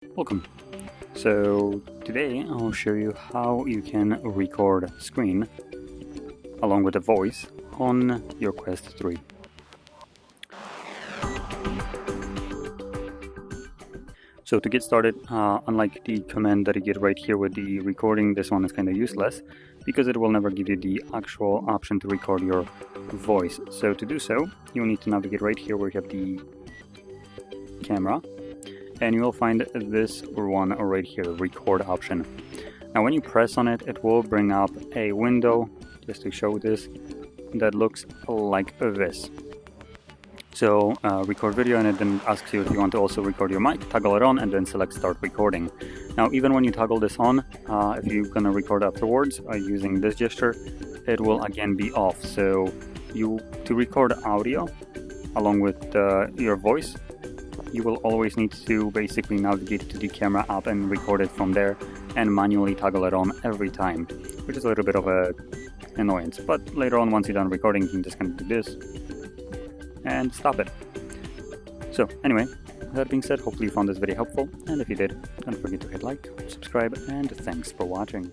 Welcome. So today I'll show you how you can record screen along with a voice on your Quest 3. So to get started, unlike the command that you get right here with the recording, this one is kind of useless because it will never give you the actual option to record your voice. So to do so, you'll need to navigate right here where you have the camera, and you will find this one right here, the record option. Now when you press on it, it will bring up a window, just to show this, that looks like this. So record video, and it then asks you if you want to also record your mic, toggle it on, and then select start recording. Now even when you toggle this on, if you're gonna record afterwards using this gesture, it will again be off. So to record audio along with your voice, you will always need to basically navigate to the camera app and record it from there and manually toggle it on every time, which is a little bit of a annoyance. But later on, once you're done recording, you can just kind of do this and stop it. So anyway, that being said, hopefully you found this video helpful, and if you did, don't forget to hit like, subscribe, and thanks for watching.